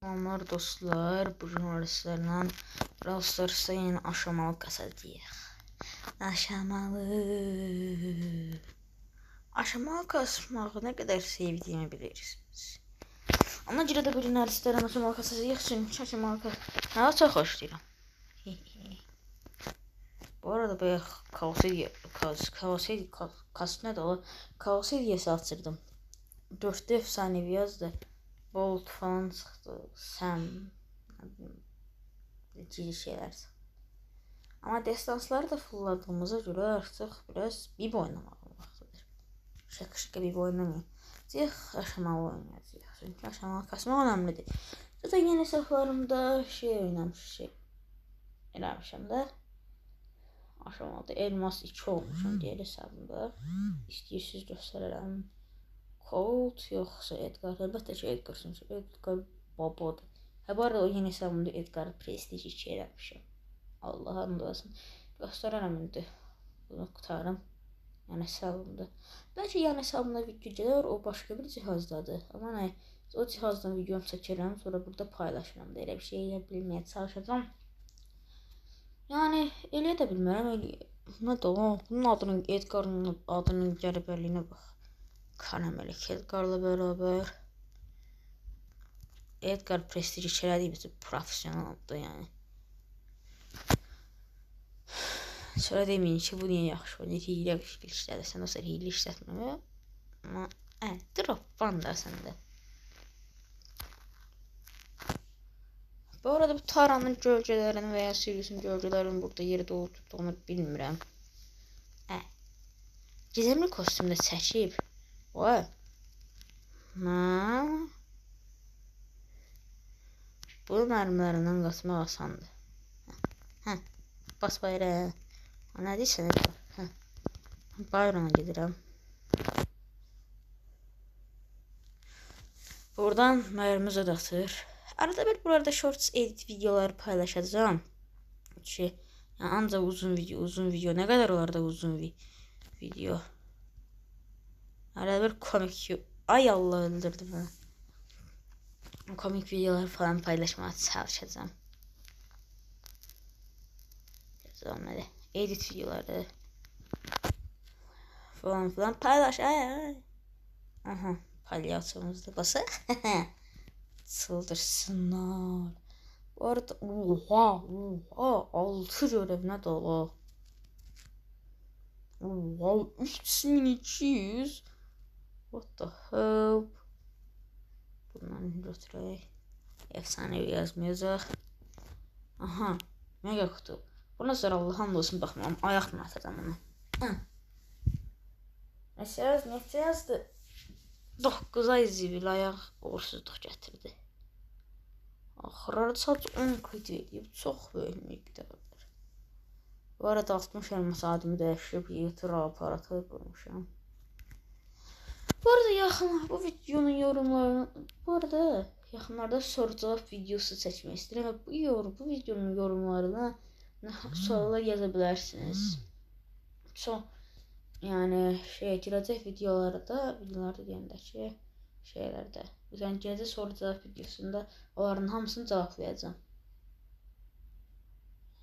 Salamlar dostlar, bugün arkadaşlarla Brawl Stars'ta yeni aşamalı kasacağıq. Aşamalı kasmağı ne kadar sevdiğimi bilirsiniz. Ona görə də bugün arkadaşlarla aşamalı kasacağıq, çünki aşamalı kasmağı çox xoşlayıram. Bu arada böyle kaos hediyesi açırdım. 4 efsanevi yazdı. Bolt falan çıxdı. Sam. Cili şeyler. Ama destansları da fulladığımıza göre artık biraz bir oynamak vaxtıdır. Şakışka bir oynamayın. Aşamalı oynayacağıq. Çünkü aşamalı kasmaq önemlidir. Zaten yeni hesaplarımda eləmişəm də. Aşamalıda elmas 2 olmuşum diğer hesabımda. İstəyirsiniz göstərərəm. Colt yoxsa Edgar? Əlbəttə ki Edgar. Edgar babadır. Bu arada o yeni hesabımda Edgar Prestige 2 eləmişəm. Allah hamd olsun. Göstərərəm indi. Bunu qutarım. Yəni hesabımda. Bəlkə yəni hesabımda video gələr, o başqa bir cihazdadır. Amma nə? O cihazdan videom çəkirəm, sonra burada paylaşıram da. Elə bir şey eləyə bilməyə çalışacağam. Yəni eləyə də bilmərəm. Nə də o? Bunun adının, Edgar'ın adının qəribəliyinə bax. Karamelik Edgar'la beraber. Edgar Prestige içeride bir profesyoneldi yani. Sonra demeyin ki bu niye yaxşı oyun, hile işlədəsən, o sər hile işlətməmə. Amma drop var da səndə. Bu arada bu Taranın gölgələrini veya Sirius'un gölgələrini burada yeri dolu tutduğunu bilmirəm. Gizemli kostümdə çəkib. Vay. Bu mərmilərindən qaçmaq asandır. Bas bayrağı. Nə deyirsən? Bayrağına gedirəm. Buradan mərmi zad atır. Arada bir burada shorts edit videoları paylaşacağım. Yani ancaq uzun video. Ne kadar olar da uzun video. Arada bir komik. Ay Allah öldürdü beni. Komik videolar falan paylaşmaya çalışacağım. Yazalım hadi. Edit videoları falan paylaş. Ay. Aha. Palyaçomuz da basa. Çıldırsınlar. Bu arada oha 6 görev ne dolu. Oha 3200. What the hell? Bundan götürək. Efsanevi yazmayacaq. Aha. Mega kutu. Buna sonra Allah hamd olsun baxmam. Ayaqla atacağım onu. Neçə yazdı? 9 ay zibil ayaq uğursuzluq gətirdi. Axırada sadəcə 10 kredit edib. Çox böyük miqdardır. Bu arada 60 elmas adımı dəyişib yığıtır aparatı qoymuşam. Bu arada bu videonun yorumlarını, bu arada yaxınlarda soru-cavab videosu çəkmək istəyirəm. Bu videonun yorumlarına sorular yaza bilərsiniz. Çox yəni girəcək videolarda deyəndə ki şeylərdə. Yəni gələcək soru-cavab videosunda onların hamısını cavablayacağam.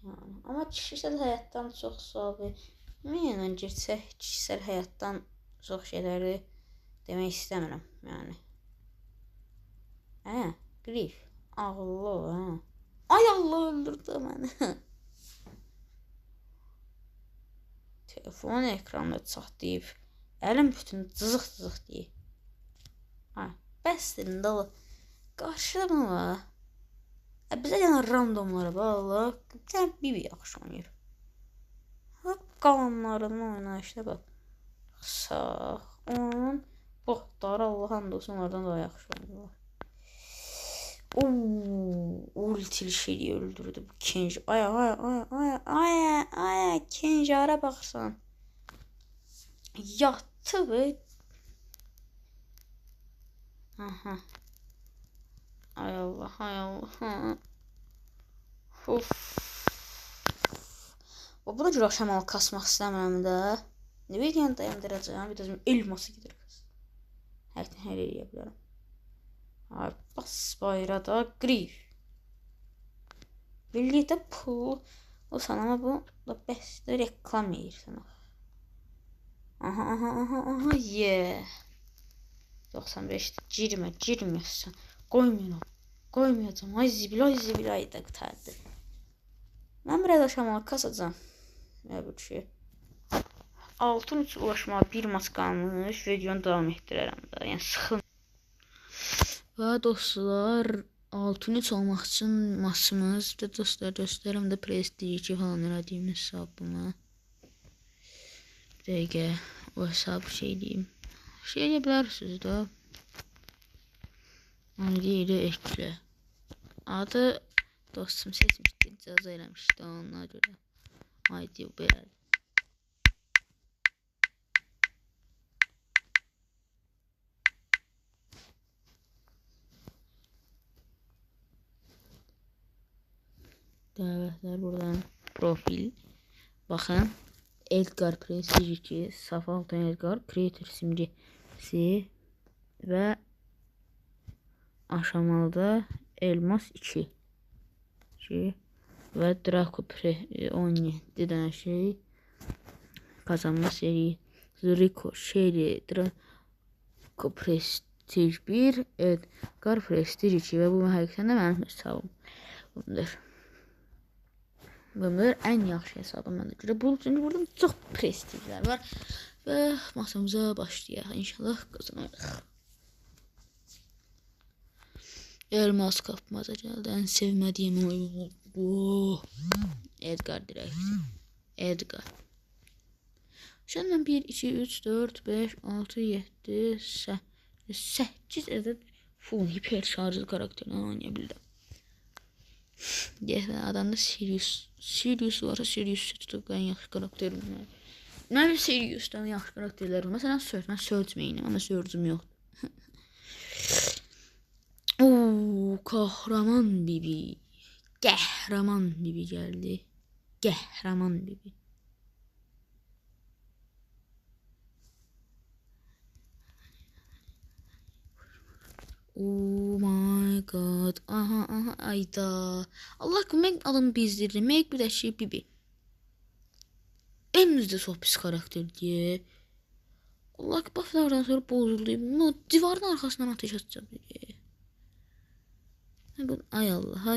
Yəni amma kişisel həyatdan çox sual verməyən girsək, kişisel həyatdan çox şeyləri demək istəmirəm, yəni. Grif, ağıllı ol, Ay Allah öldürdü məni. Telefon ekranı çatlayıb, əlim bütün cızıq deyir. Bəsdir, dolu. Qarşıda mı var? Bizə gələn randomlara bağlı, bir yaxşı oynayır. Qalanlarının oynayışına bax. Sağ, onun botları Allah hamd olsun onlardan daha yaxşı oynayırlar. Ultili şeyi öldürdü bu Kenji. Ay Kenji'ara baxsan. Yatdı be. Aha. Ay Allah. Of. Buna görə aşamalı kasmaq istəmirəm də. Ne bileyim dayandıracağım. Bir de elması gider kız. Her eləyə bilərəm. Bas bayrada qrif. Birlikdə pul o sana bu da bəsdə reklam edirsən. Aha, yeah. 95'te girmiyorsan. Koymayacağım. Ay zibil ayda qutardı. Mən biraz aşamalı kasacağım. Ne bu şey. Altın üçün ulaşmağa bir maç qalmış. Videonu davam etdirərəm da. Yəni sıxıl. Və dostlar, altın üç olmaq üçün maçımız. Bir də dostlar göstərim də Prestige 2 falan elədiyim hesabımı. Bir dəqiqə o hesabı şey deyim. Şey deyə bilərsiniz də. Onu deyir eklə. Adı dostum seçmişdi. İcazə eləmişdi ona görə. Haydi belə. Dəvətlər buradan profil. Baxın. Edgar Prestige 2, Safalton Edgar, Creator simgesi və aşamalıda Elmas 2 və Draco 17 dənə şey kazanma seri Rico Sherry Draco Prestige 1 Edgar Prestige 2 və bu həqiqətən də mənim hesabım bundur. Bunlar ən yaxşı hesabım mənə görə. Çünki burada çox prestiglər var və masamıza başlayaq. İnşallah qazanarıq. Elmas kapmaca gəldi. Ən sevmədiyim oyun bu. Edgar direkt. Edgar. Şimdi mən 1, 2, 3, 4, 5, 6, 7, 8 ədəd full hiper şarjlı karakterini oynayabildim. Adamda Sirius varsa Sirius'u tutup en yaxşı karakterim var. Mənim Sirius'dan yaxşı karakterlər var. Məsələn Surge, mən Surge main'im ama Surge'um yox. Oo, kahraman bibi. Qəhrəman bibi gəldi. Qəhrəman bibi. Oh my god. Aha ayda. Allah kömək adamı bezdirdi. Meg bir də şey bibi. Emizdə çox pis karakterdir. Allah bufflardan sonra bozuldu. No, divarın arxasından ateş atacaq. Ay Allah.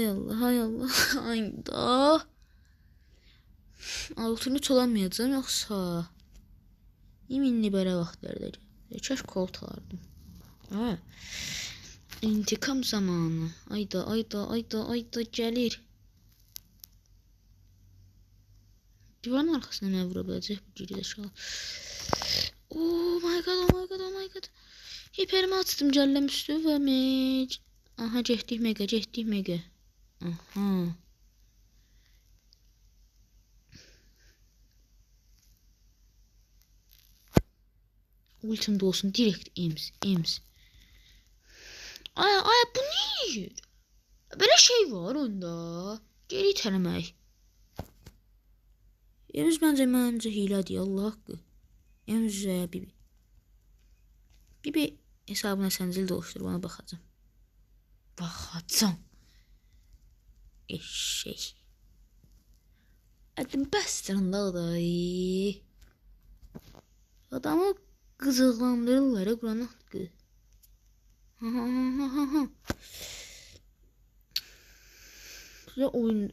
Ayda. Altını çolamayacağım yoxsa. Yeminli belə vaxtlarda. Kaş kolt alardım. Ha. İntikam zamanı. Ayda gəlir. Divarın arxasına nə vura biləcək bu geri-zəşalı. Oh my god. Hiperimi açdım gəlləm üstü və meg. Aha getdik mega. Aha. Ultimde olsun direkt ems. Ay bu ne? Böyle şey var onda. Geri itələmək. Ems məncə hilədir Allah haqqı. Ems bibi. Bibi hesabına səncil doluşdur bana baxacağım. Eşek. Adım bəstərin lağday. Adamı qızıqlandırırlar Quran haqqı.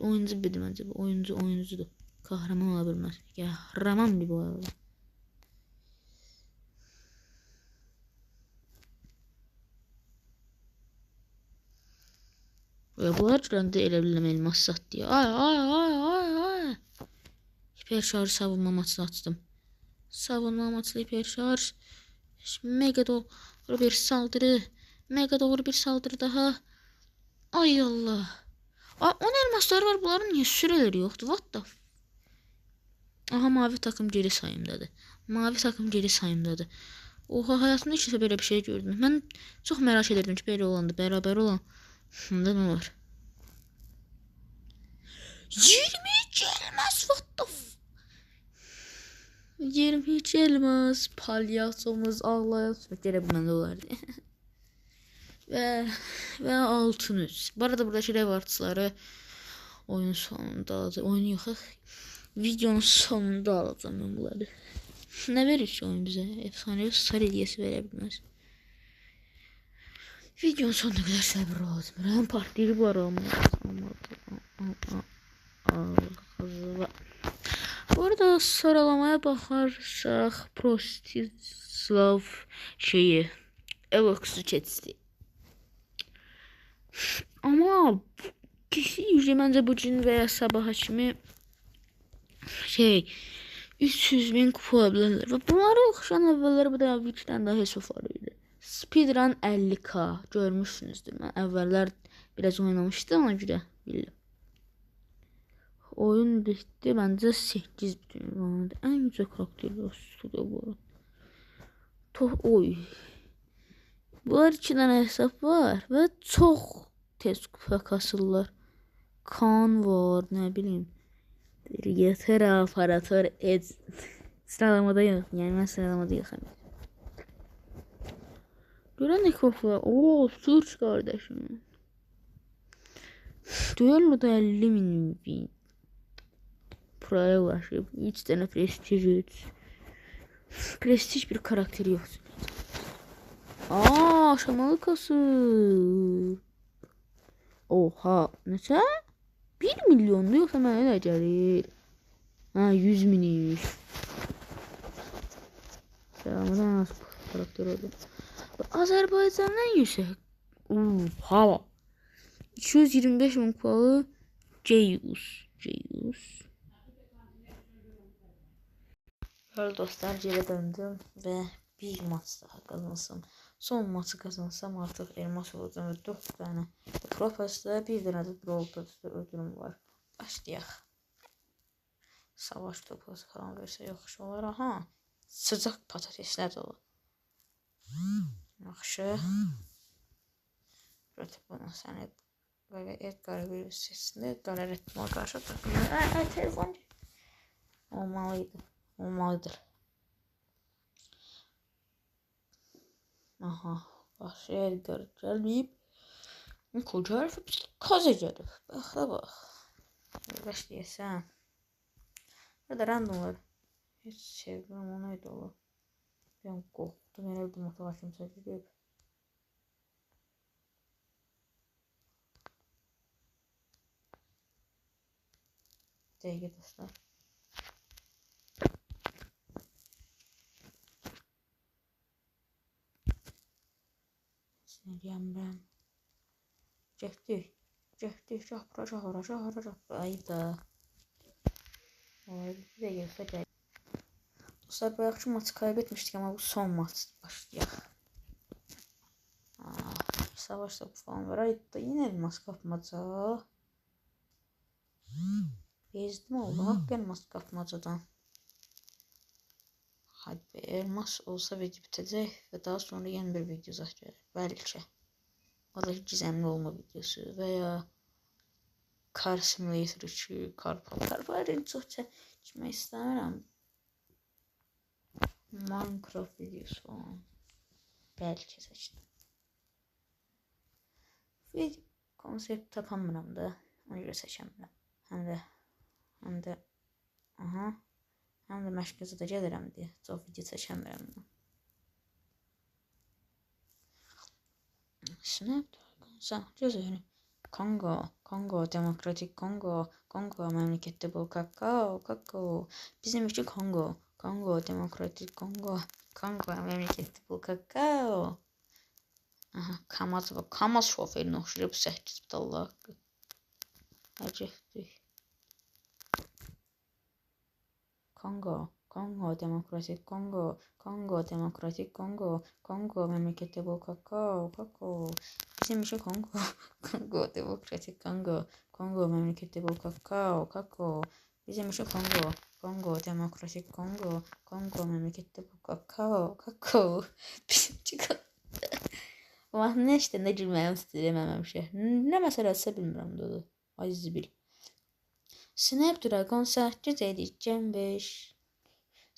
Oyuncu bildim acaba. Oyuncudur. Kahraman ola bilməz. Qəhrəman bir boya olur. Bunlar görəndə elə biləm elmas satdı ya. Ay. Hiper şarj savunma maçını açdım. Savunma maçlı hiper şarj. Mega doğru bir saldırı daha. Ay Allah. 10 elmaslar var, bunların niye süreleri yoktu? What the f. Aha mavi takım geri sayımdadır. Oha hayatımda hiç böyle bir şey gördüm. Ben çok merak ederdim ki böyle olandı. Beraber olan. Bunda ne var? 23 elmas. What the f. 23 elmas. Palyasomuz ağlayan. Gene bu məndə olardı. və 6-3. Bu arada buradakı rewardsları oyun sonunda alacağım. Oyun yox, videonun sonunda alacağım mən bunları. Nə verir ki oyun bizə? Efsane star hediyəsi verə bilməz. Videonun sonuna qədər səbir lazımdır. Həm partlayır bu aramı. Bu arada sıralamaya baxarsaq Prostislav şeyi Elox'u keçdi. Amma kişi məncə bu gün və ya sabaha kimi 300.000 kupa ola bilərlər. Və bunları oxşayan əvvəllər bu da bir dənə daha hesab var idi. Speedrun 50k görmüşsünüzdür. Mən əvvəllər biraz oynamışdım, ona görə bildim. Oyun bitdi. Məncə 8 bütün. Ən güzel karakterlər studiyo bu arada. Oy. Bunlar 2 dənə hesab var və çox tez kupa kasırlar. Kan var, nə bilim. Yeter aparator sıralamada yox. Yəni mən sıralamada yoxam. Görən ekop var. Oo, Surç qardaşım. Duello'da 50.000 Pro'ya ulaşıb. 3 dənə prestij 3. Prestij bir karakteri yoxdur. Aa, şamalı kasır. Oha, neçə? 1 milyonlu yoxsa mənə elə gəlir? Ha, 100.000 imiş. Selamdan az karakter oldu. Azərbaycandan yüksək. Oha. 225.000 kupalı Ceyus. Böyle dostlar, geri döndüm ve bir maç daha kazansam. Son maçı kazansam artık elmas olacağım ve 4 tane Propas'da bir tane de Brawl ödülüm var. Başlayaq. Savaş topu falan versə yaxşı olar. Aha. Sıcaq patateslər də olur. Yaxşı. Rötü bunu səni və Edgar verilsəsində Edgar etmə qarşı da. Telefon olmalıdır. Aha. Başka Edgar gəlməyib. Koca hərfi kaza gəlib. Bax da bax. Başlayəsən. Ya da randomlar. Heç sevməm, o neydi olur. Ben qorxdum, elə bir motor kimsə gedib. Dəqiqə dostlar. Ne diyeyim ben? Cəhdik. Şahara. Ayda. Vay, bir de gelse gel. Dostlar, bu akşam maçı kaybetmiştik ama bu son maç başlayaq. Savaş topu falan var. Ayda yine elmas kapmaca. Bezdim oldu. Hak elmas kapmacadan. Hadi be, elmas olsa video bitecek ve daha sonra yeni bir video zaten. Belki. O da gizemli olma videosu veya Car Simulator 2, Carpar'ın çok çekmek istemiyorum. Minecraft videosu falan. Belki seçtim. Video konsept tapamıram da. Ona göre seçemiyorum. Hem de aha. Hem de məşqəzə də gəlirəm deyə çox video çəkəmirəm. Snapdragon, gözəl. Kongo, Demokratik Kongo məmləkətdə bol kakao. Bizim üçün Kongo, Demokratik Kongo məmləkətdə bol kakao. Aha, Kamaz şoferini oxşayır bu 8 bidallar. Əcəbdir. Kongo, Demokratik Kongo məmləkətdə bol kakao. Bizim için Kongo, Demokratik Kongo məmləkətdə bol kakao. Bizim için Kongo, Demokratik Kongo məmləkətdə bol kakao. Bizim için Mahnı işte ne cümləyim istəyirəm. Nə məsələsə bilmirəm dedi. Aziz bil. Snapdragon 8 edəcəm 5.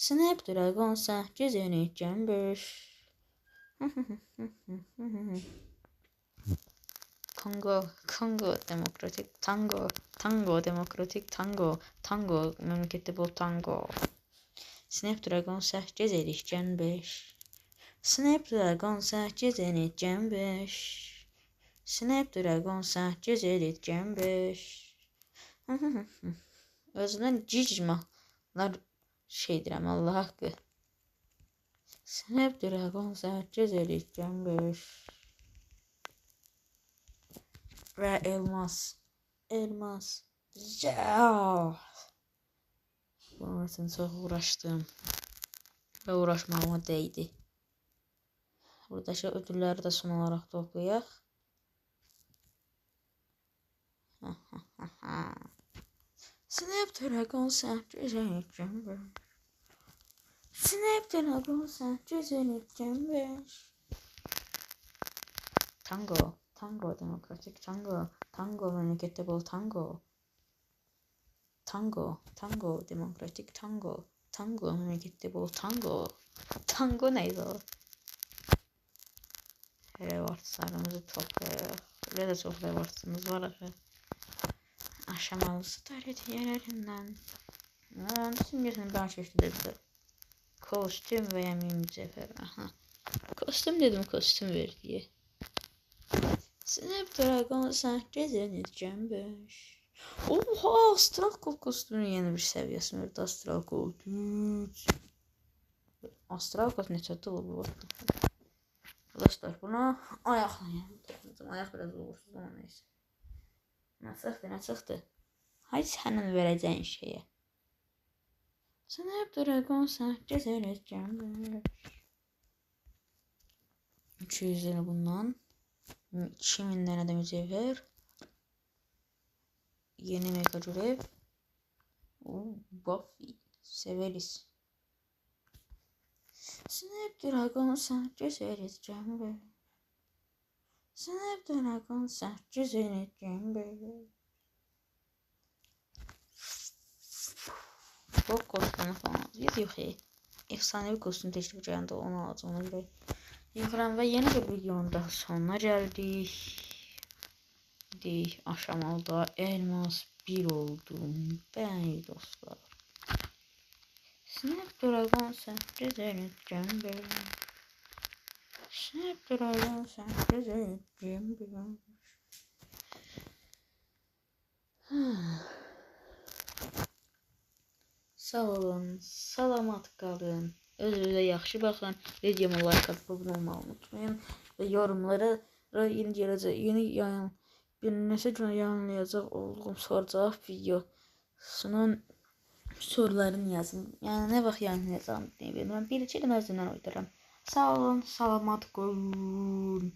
Snapdragon 8 edəcəm 5. Kongo demokratik Tango demokratik Tango memləkətdə bol Tango. Snapdragon 8 erik Gen 5. Snapdragon 8 erik Gen 5. Snapdragon 8 erik Gen 5. Özümdən cicmalar şey deyirəm, Allah haqqı. Snapdragon 8 erik Gen 5. Və elmas. Ya. Bunun üçün çox uğraşdım. Və uğraşmağıma dəydi. Buradakı ödülləri də son olaraq toplayaq. Snapdragon 8 erik Gen 5. Snapdragon 8 erik Gen 5. Tango demokratik Tango memləkətdə bol Tango demokratik Tango memləkətdə bol Tango neydi o? Rewardslarımızı toplayaq. Burada da çox rewardsımız var axı. Aşamalısı tarihiyələrindən. Simgesini ben çeşitli bizə. Kostüm və ya mücevher. Kostüm dedim, kostüm ver diye. Snapdragon 8 erik Gen 5. Oha, Astral Gold kostümünün yeni bir səviyyəsi verdi. Astral Gold 3. Astral Gold neçədə olub? Arkadaşlar buna ayaqlayalım. Ayaq biraz uğursuz ama neyse. Nə çıxdı? Haydi sənin verəcəyin şeyə. Snapdragon 8 erik Gen 5. 200 lira bundan. 2000 tane de mücevher. Yeni mega görev. Buffy. Severiz. Snapdragon 8 erik Gen 5. Snapdragon 8 erik Gen 5. Çok kostümü falan. Yok ya. Efsanevi kostüm teşvikçilerinde onu alacağım. Ona göre yıkıram və yeni bir videonun daha sonuna gəldik. Aşamalıda elmas 1 oldum. Bəli dostlar. Snapdragon 8 erik Gen 5. Snapdragon 8 erik Gen 5. Sağ olun, salamat qalın. Özünüzə yaxşı baxın. Videoma like atıp abone olmayı unutmayın. Və yorumlara yeni bir neçə gün yayınlayacaq olduğum soru-cavab videosunun sorularını yazın. Yəni nə vaxt yayınlayacağım deyə bilmirəm. Bir-iki gün özündən uydururam. Sağ olun, salamat qalın.